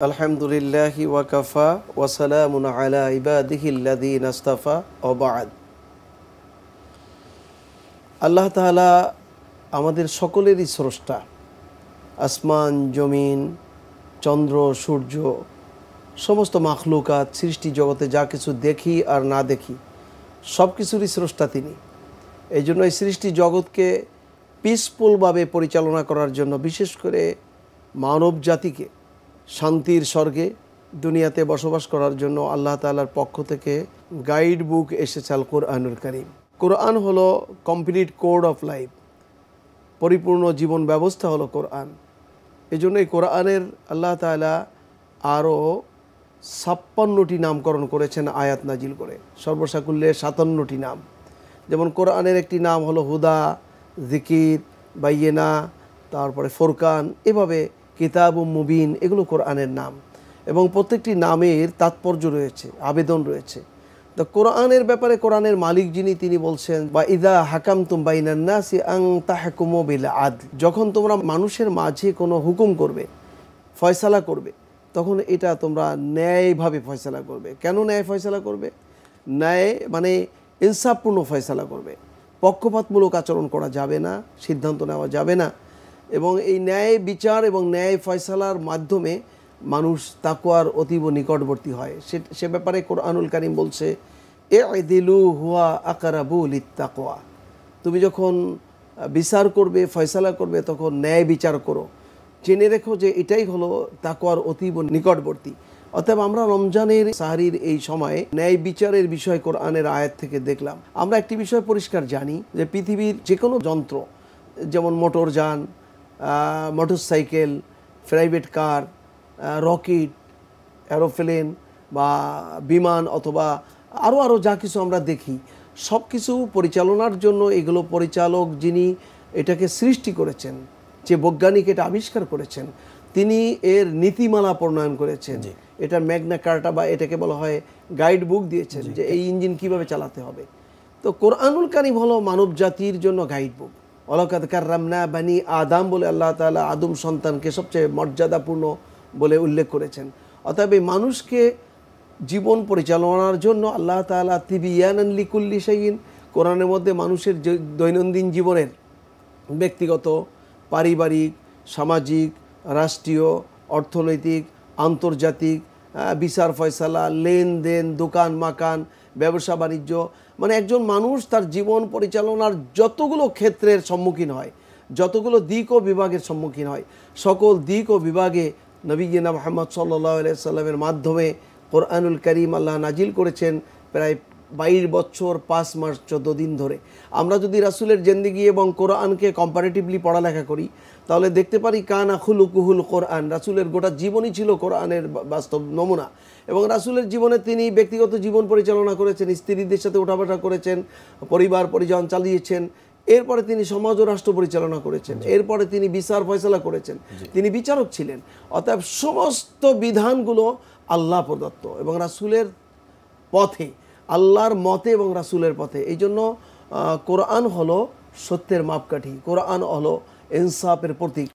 আলহামদুলিল্লাহি ওয়াকাফা ওয়াসালামুন আলা ইবাদিহিল্লাযীনা ইসতাফা ওয়া বা'দ। আল্লাহ তাআলা আমাদের সকলেরই স্রষ্টা। আসমান, জমিন, চন্দ্র, সূর্য, সমস্ত মাখলুকাত সৃষ্টি জগতে যা কিছু দেখি আর না দেখি সব কিছুরই স্রষ্টা তিনি। এই জন্য এই সৃষ্টি জগৎকে পিসফুলভাবে পরিচালনা করার জন্য, বিশেষ করে মানব জাতিকে শান্তির স্বর্গে দুনিয়াতে বসবাস করার জন্য আল্লাহ তাআলার পক্ষ থেকে গাইড বুক এসেছে আল কোরআনুল কারীম। কোরআন হলো কমপ্লিট কোড অফ লাইফ, পরিপূর্ণ জীবন ব্যবস্থা হলো কোরআন। এই জন্য এই কোরআনের আল্লাহ তাআলা আরও 56টি নামকরণ করেছেন আয়াত নাজিল করে, সর্বসাকুল্যে 57টি নাম। যেমন কোরআনের একটি নাম হলো হুদা, জিকির, বাইয়িনা, তারপরে ফোরকান, এভাবে কিতাবুম মুবিন, এগুলো কোরআনের নাম এবং প্রত্যেকটি নামের তাৎপর্য রয়েছে, আবেদন রয়েছে। তো কোরআনের ব্যাপারে কোরআনের মালিক যিনি, তিনি বলছেন বা ইদা হাকামতুম বাইনান নাসি আন তাহকুমু বিল আদল, যখন তোমরা মানুষের মাঝে কোনো হুকুম করবে, ফয়সালা করবে, তখন এটা তোমরা ন্যায়ভাবে ফয়সালা করবে। কেন ন্যায় ফয়সালা করবে? ন্যায় মানে ইনসাফপূর্ণ ফয়সালা করবে, পক্ষপাতমূলক আচরণ করা যাবে না, সিদ্ধান্ত নেওয়া যাবে না। এবং এই ন্যায় বিচার এবং ন্যায় ফয়সালার মাধ্যমে মানুষ তাকওয়ার অতীব নিকটবর্তী হয়। সে ব্যাপারে কোরআনুল কারীম বলছে ইদিলু হুয়া আকরাবু লিত্তাকওয়া, তুমি যখন বিচার করবে, ফয়সালা করবে, তখন ন্যায় বিচার করো, জেনে রেখো যে এটাই হলো তাকওয়ার অতীব নিকটবর্তী। অতএব আমরা রমজানের সাহরির এই সময়ে ন্যায় বিচারের বিষয় কোরআনের আয়াত থেকে দেখলাম। আমরা একটি বিষয় পরিষ্কার জানি যে পৃথিবীর যে কোনো যন্ত্র, যেমন মোটরযান, motorcycle, private car, rocket, aeroplane বা বিমান অথবা আরও যা কিছু আমরা দেখি, সব কিছু পরিচালনার জন্য এগুলো পরিচালক যিনি এটাকে সৃষ্টি করেছেন, যে বৈজ্ঞানিক এটা আবিষ্কার করেছেন, তিনি এর নীতিমালা প্রণয়ন করেছেন। এটার ম্যাগনা কার্টা বা এটাকে বলা হয় গাইড বুক দিয়েছেন যে এই ইঞ্জিন কিভাবে চালাতে হবে। তো কোরআনুল কারীম হলো মানব জাতির জন্য গাইড বুক। ওয়ালাকাদ কাররামনা বানি আদম বলে আল্লাহ তাআলা আদম সন্তানকে সবচেয়ে মর্যাদাপূর্ণ বলে উল্লেখ করেছেন। অতএব এই মানুষকে জীবন পরিচালনার জন্য আল্লাহ তাআলা তিবিয়ানান লিকুল্লি শাইইন, কোরআনের মধ্যে মানুষের দৈনন্দিন জীবনের ব্যক্তিগত, পারিবারিক, সামাজিক, রাষ্ট্রীয়, অর্থনৈতিক, আন্তর্জাতিক বিচার ফয়সালা, লেনদেন, দোকান মাকান, ব্যবসা বাণিজ্য, মানে একজন মানুষ তার জীবন পরিচালনার যতগুলো ক্ষেত্রের সম্মুখীন হয়, যতগুলো দিক ও বিভাগের সম্মুখীন হয়, সকল দিক ও বিভাগে নবীনা মুহাম্মদ সাল্লাল্লাহু আলাইহি সাল্লামের মাধ্যমে কোরআনুল কারীম আল্লাহ নাজিল করেছেন প্রায় 22 বছর 5 মাস 14 দিন ধরে। আমরা যদি রাসূলের জিন্দেগি এবং কোরআনকে কম্পারেটিভলি পড়ালেখা করি, তাহলে দেখতে পারি কানা খুলুকুহুল কোরআন, রাসূলের গোটা জীবনই ছিল কোরআনের বাস্তব নমুনা। এবং রাসূলের জীবনে তিনি ব্যক্তিগত জীবন পরিচালনা করেছেন, স্ত্রীদের সাথে ওঠাবসা করেছেন, পরিবার পরিজন চালিয়েছেন, এরপরে তিনি সমাজ ও রাষ্ট্র পরিচালনা করেছেন, এরপরে তিনি বিচার ফয়সালা করেছেন, তিনি বিচারক ছিলেন। অতএব সমস্ত বিধানগুলো আল্লাহ প্রদত্ত এবং রাসূলের পথে, আল্লাহর মতে এবং রাসূলের পথে। এই জন্য কোরআন হলো সত্যের মাপকাঠি, কোরআন হলো ইনসাফের প্রতীক।